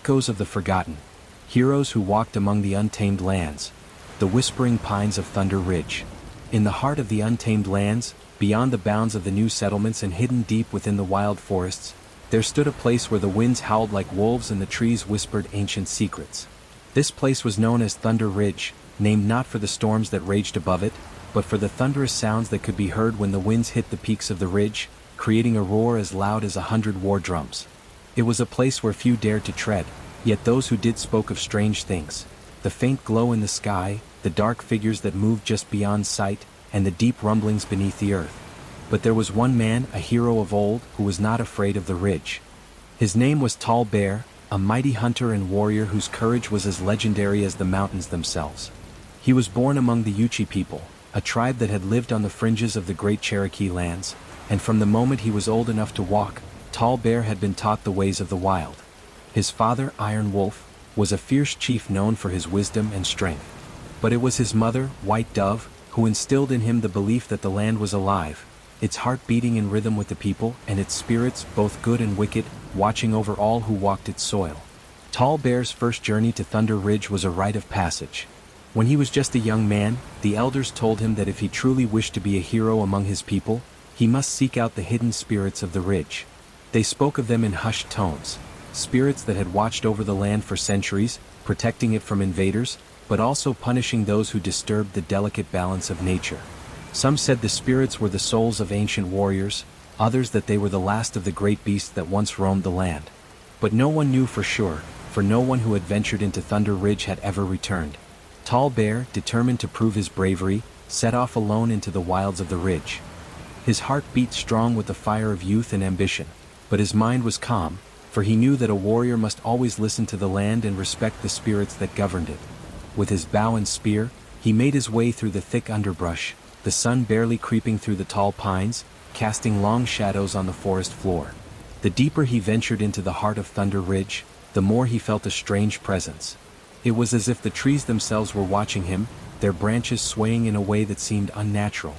echoes of the forgotten, heroes who walked among the untamed lands, the whispering pines of Thunder Ridge. In the heart of the untamed lands, beyond the bounds of the new settlements and hidden deep within the wild forests, there stood a place where the winds howled like wolves and the trees whispered ancient secrets. This place was known as Thunder Ridge, named not for the storms that raged above it, but for the thunderous sounds that could be heard when the winds hit the peaks of the ridge, creating a roar as loud as 100 war drums. It was a place where few dared to tread, yet those who did spoke of strange things: the faint glow in the sky, the dark figures that moved just beyond sight, and the deep rumblings beneath the earth. But there was one man, a hero of old, who was not afraid of the ridge. His name was Tall Bear, a mighty hunter and warrior whose courage was as legendary as the mountains themselves. He was born among the Yuchi people, a tribe that had lived on the fringes of the great Cherokee lands, and from the moment he was old enough to walk, Tall Bear had been taught the ways of the wild. His father, Iron Wolf, was a fierce chief known for his wisdom and strength. But it was his mother, White Dove, who instilled in him the belief that the land was alive, its heart beating in rhythm with the people, and its spirits, both good and wicked, watching over all who walked its soil. Tall Bear's first journey to Thunder Ridge was a rite of passage. When he was just a young man, the elders told him that if he truly wished to be a hero among his people, he must seek out the hidden spirits of the ridge. They spoke of them in hushed tones, spirits that had watched over the land for centuries, protecting it from invaders, but also punishing those who disturbed the delicate balance of nature. Some said the spirits were the souls of ancient warriors, others that they were the last of the great beasts that once roamed the land. But no one knew for sure, for no one who had ventured into Thunder Ridge had ever returned. Tall Bear, determined to prove his bravery, set off alone into the wilds of the ridge. His heart beat strong with the fire of youth and ambition, but his mind was calm, for he knew that a warrior must always listen to the land and respect the spirits that governed it. With his bow and spear, he made his way through the thick underbrush, the sun barely creeping through the tall pines, casting long shadows on the forest floor. The deeper he ventured into the heart of Thunder Ridge, the more he felt a strange presence. It was as if the trees themselves were watching him, their branches swaying in a way that seemed unnatural.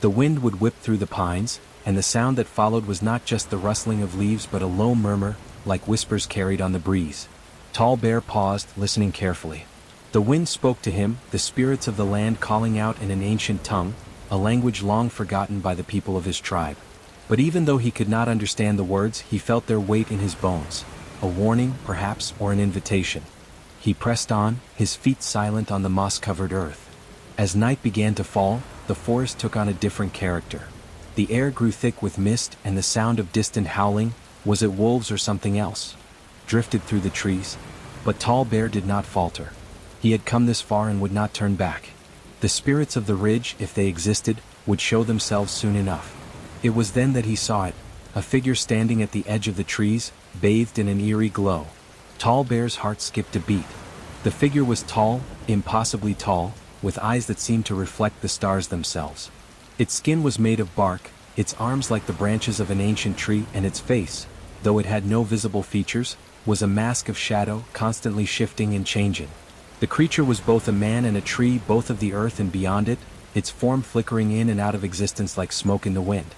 The wind would whip through the pines, and the sound that followed was not just the rustling of leaves but a low murmur, like whispers carried on the breeze. Tall Bear paused, listening carefully. The wind spoke to him, the spirits of the land calling out in an ancient tongue, a language long forgotten by the people of his tribe. But even though he could not understand the words, he felt their weight in his bones, a warning, perhaps, or an invitation. He pressed on, his feet silent on the moss-covered earth. As night began to fall, the forest took on a different character. The air grew thick with mist, and the sound of distant howling, was it wolves or something else, drifted through the trees. But Tall Bear did not falter. He had come this far and would not turn back. The spirits of the ridge, if they existed, would show themselves soon enough. It was then that he saw it, a figure standing at the edge of the trees, bathed in an eerie glow. Tall Bear's heart skipped a beat. The figure was tall, impossibly tall, with eyes that seemed to reflect the stars themselves. Its skin was made of bark, its arms like the branches of an ancient tree, and its face, though it had no visible features, was a mask of shadow, constantly shifting and changing. The creature was both a man and a tree, both of the earth and beyond it, its form flickering in and out of existence like smoke in the wind.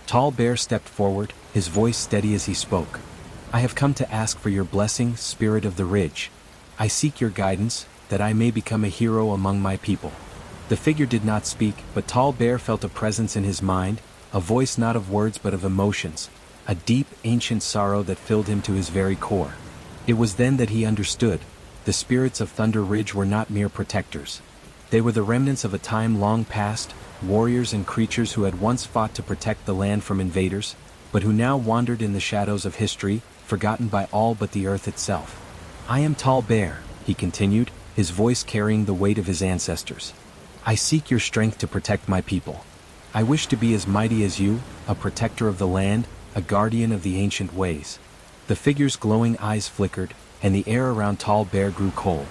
Tall Bear stepped forward, his voice steady as he spoke. "I have come to ask for your blessing, spirit of the ridge. I seek your guidance, that I may become a hero among my people." The figure did not speak, but Tall Bear felt a presence in his mind, a voice not of words but of emotions, a deep, ancient sorrow that filled him to his very core. It was then that he understood. The spirits of Thunder Ridge were not mere protectors. They were the remnants of a time long past, warriors and creatures who had once fought to protect the land from invaders, but who now wandered in the shadows of history, forgotten by all but the earth itself. "I am Tall Bear," he continued, his voice carrying the weight of his ancestors. "I seek your strength to protect my people. I wish to be as mighty as you, a protector of the land, a guardian of the ancient ways." The figure's glowing eyes flickered, and the air around Tall Bear grew cold.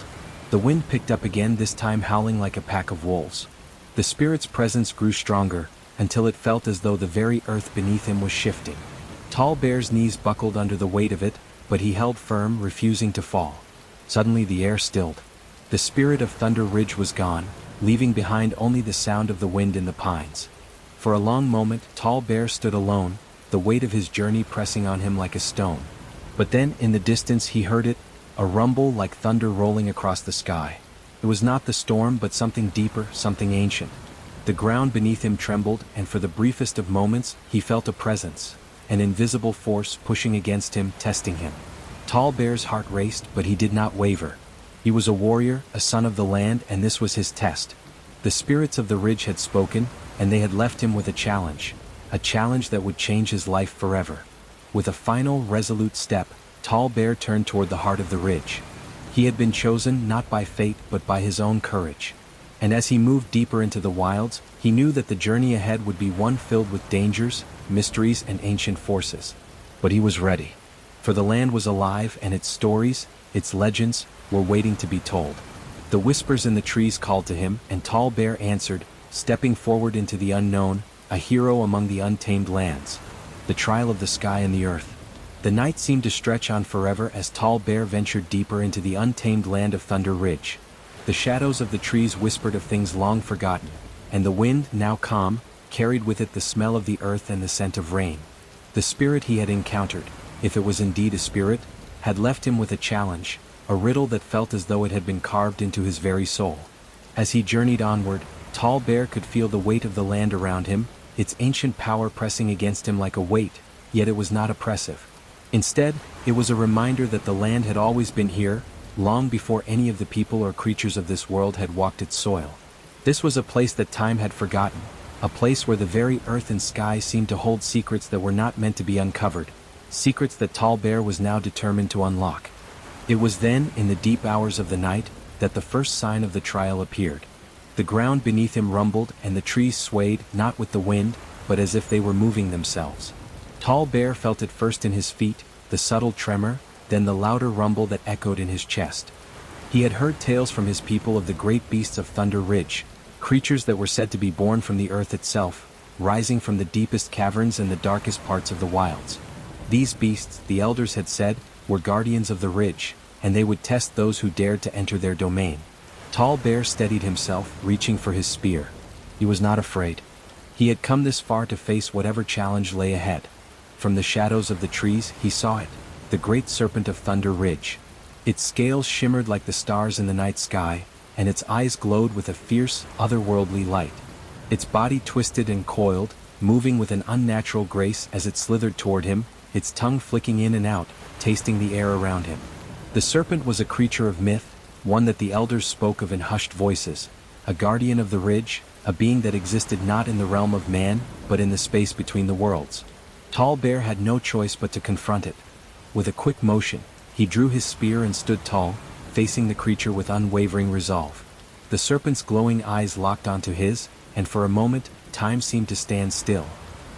The wind picked up again, this time howling like a pack of wolves. The spirit's presence grew stronger, until it felt as though the very earth beneath him was shifting. Tall Bear's knees buckled under the weight of it, but he held firm, refusing to fall. Suddenly the air stilled. The spirit of Thunder Ridge was gone, leaving behind only the sound of the wind in the pines. For a long moment, Tall Bear stood alone, the weight of his journey pressing on him like a stone. But then, in the distance he heard it, a rumble like thunder rolling across the sky. It was not the storm but something deeper, something ancient. The ground beneath him trembled, and for the briefest of moments, he felt a presence, an invisible force pushing against him, testing him. Tall Bear's heart raced, but he did not waver. He was a warrior, a son of the land, and this was his test. The spirits of the ridge had spoken, and they had left him with a challenge that would change his life forever. With a final, resolute step, Tall Bear turned toward the heart of the ridge. He had been chosen not by fate but by his own courage. And as he moved deeper into the wilds, he knew that the journey ahead would be one filled with dangers, mysteries, and ancient forces. But he was ready. For the land was alive, and its stories, its legends, were waiting to be told. The whispers in the trees called to him, and Tall Bear answered, stepping forward into the unknown, a hero among the untamed lands. The trial of the sky and the earth. The night seemed to stretch on forever as Tall Bear ventured deeper into the untamed land of Thunder Ridge. The shadows of the trees whispered of things long forgotten, and the wind, now calm, carried with it the smell of the earth and the scent of rain. The spirit he had encountered, if it was indeed a spirit, had left him with a challenge, a riddle that felt as though it had been carved into his very soul. As he journeyed onward, Tall Bear could feel the weight of the land around him, its ancient power pressing against him like a weight, yet it was not oppressive. Instead, it was a reminder that the land had always been here, long before any of the people or creatures of this world had walked its soil. This was a place that time had forgotten, a place where the very earth and sky seemed to hold secrets that were not meant to be uncovered, secrets that Tall Bear was now determined to unlock. It was then, in the deep hours of the night, that the first sign of the trial appeared. The ground beneath him rumbled, and the trees swayed, not with the wind, but as if they were moving themselves. Tall Bear felt it first in his feet, the subtle tremor, then the louder rumble that echoed in his chest. He had heard tales from his people of the great beasts of Thunder Ridge, creatures that were said to be born from the earth itself, rising from the deepest caverns and the darkest parts of the wilds. These beasts, the elders had said, were guardians of the ridge, and they would test those who dared to enter their domain. Tall Bear steadied himself, reaching for his spear. He was not afraid. He had come this far to face whatever challenge lay ahead. From the shadows of the trees, he saw it, the great serpent of Thunder Ridge. Its scales shimmered like the stars in the night sky, and its eyes glowed with a fierce, otherworldly light. Its body twisted and coiled, moving with an unnatural grace as it slithered toward him, its tongue flicking in and out, tasting the air around him. The serpent was a creature of myth, one that the elders spoke of in hushed voices, a guardian of the ridge, a being that existed not in the realm of man, but in the space between the worlds. Tall Bear had no choice but to confront it. With a quick motion, he drew his spear and stood tall, facing the creature with unwavering resolve. The serpent's glowing eyes locked onto his, and for a moment, time seemed to stand still.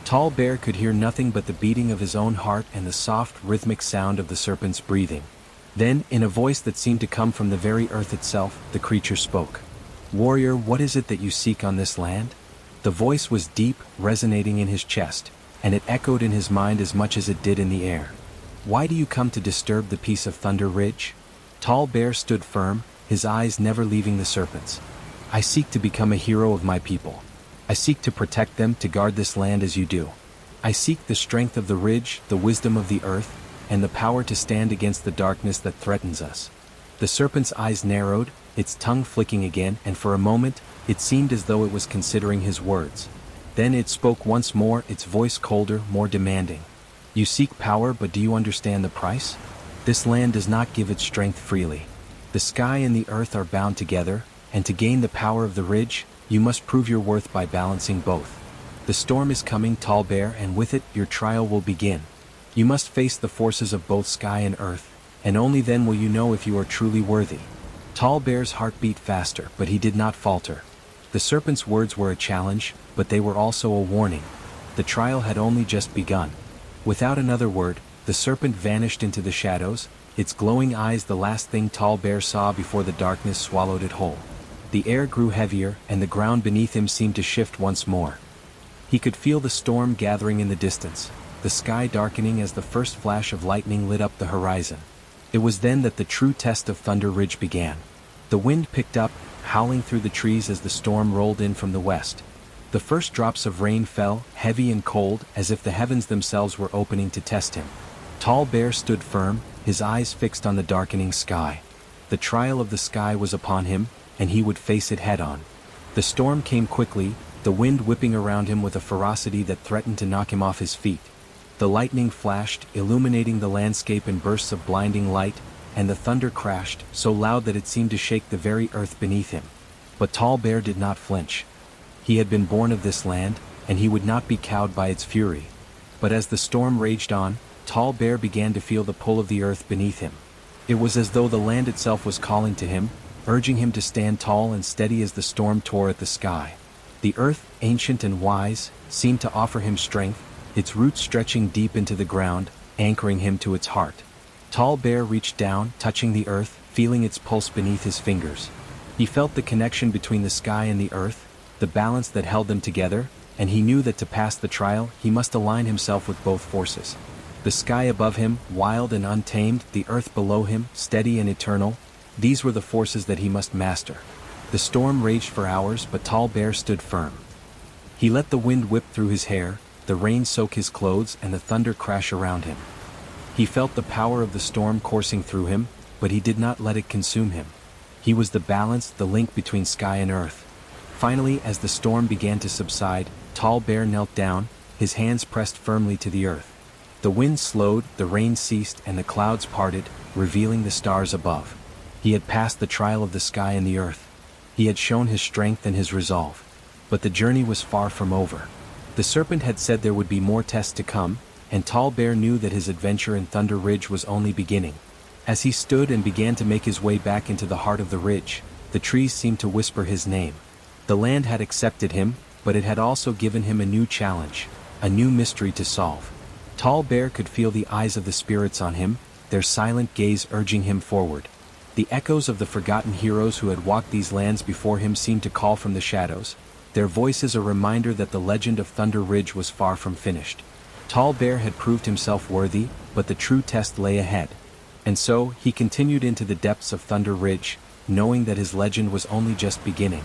Tall Bear could hear nothing but the beating of his own heart and the soft, rhythmic sound of the serpent's breathing. Then, in a voice that seemed to come from the very earth itself, the creature spoke. "Warrior, what is it that you seek on this land?" The voice was deep, resonating in his chest, and it echoed in his mind as much as it did in the air. "Why do you come to disturb the peace of Thunder Ridge?" Tall Bear stood firm, his eyes never leaving the serpent's. "I seek to become a hero of my people. I seek to protect them, to guard this land as you do. I seek the strength of the ridge, the wisdom of the earth, and the power to stand against the darkness that threatens us." The serpent's eyes narrowed, its tongue flicking again, and for a moment, it seemed as though it was considering his words. Then it spoke once more, its voice colder, more demanding. "You seek power, but do you understand the price? This land does not give its strength freely. The sky and the earth are bound together, and to gain the power of the ridge, you must prove your worth by balancing both. The storm is coming, Tall Bear, and with it, your trial will begin. You must face the forces of both sky and earth, and only then will you know if you are truly worthy." Tall Bear's heart beat faster, but he did not falter. The serpent's words were a challenge, but they were also a warning. The trial had only just begun. Without another word, the serpent vanished into the shadows, its glowing eyes the last thing Tall Bear saw before the darkness swallowed it whole. The air grew heavier, and the ground beneath him seemed to shift once more. He could feel the storm gathering in the distance, the sky darkening as the first flash of lightning lit up the horizon. It was then that the true test of Thunder Ridge began. The wind picked up, howling through the trees as the storm rolled in from the west. The first drops of rain fell, heavy and cold, as if the heavens themselves were opening to test him. Tall Bear stood firm, his eyes fixed on the darkening sky. The trial of the sky was upon him, and he would face it head-on. The storm came quickly, the wind whipping around him with a ferocity that threatened to knock him off his feet. The lightning flashed, illuminating the landscape in bursts of blinding light, and the thunder crashed, so loud that it seemed to shake the very earth beneath him. But Tall Bear did not flinch. He had been born of this land, and he would not be cowed by its fury. But as the storm raged on, Tall Bear began to feel the pull of the earth beneath him. It was as though the land itself was calling to him, urging him to stand tall and steady as the storm tore at the sky. The earth, ancient and wise, seemed to offer him strength, its roots stretching deep into the ground, anchoring him to its heart. Tall Bear reached down, touching the earth, feeling its pulse beneath his fingers. He felt the connection between the sky and the earth, the balance that held them together, and he knew that to pass the trial, he must align himself with both forces. The sky above him, wild and untamed, the earth below him, steady and eternal, these were the forces that he must master. The storm raged for hours, but Tall Bear stood firm. He let the wind whip through his hair, the rain soak his clothes, and the thunder crash around him. He felt the power of the storm coursing through him, but he did not let it consume him. He was the balance, the link between sky and earth. Finally, as the storm began to subside, Tall Bear knelt down, his hands pressed firmly to the earth. The wind slowed, the rain ceased, and the clouds parted, revealing the stars above. He had passed the trial of the sky and the earth. He had shown his strength and his resolve. But the journey was far from over. The serpent had said there would be more tests to come, and Tall Bear knew that his adventure in Thunder Ridge was only beginning. As he stood and began to make his way back into the heart of the ridge, the trees seemed to whisper his name. The land had accepted him, but it had also given him a new challenge, a new mystery to solve. Tall Bear could feel the eyes of the spirits on him, their silent gaze urging him forward. The echoes of the forgotten heroes who had walked these lands before him seemed to call from the shadows, their voices a reminder that the legend of Thunder Ridge was far from finished. Tall Bear had proved himself worthy, but the true test lay ahead. And so, he continued into the depths of Thunder Ridge, knowing that his legend was only just beginning.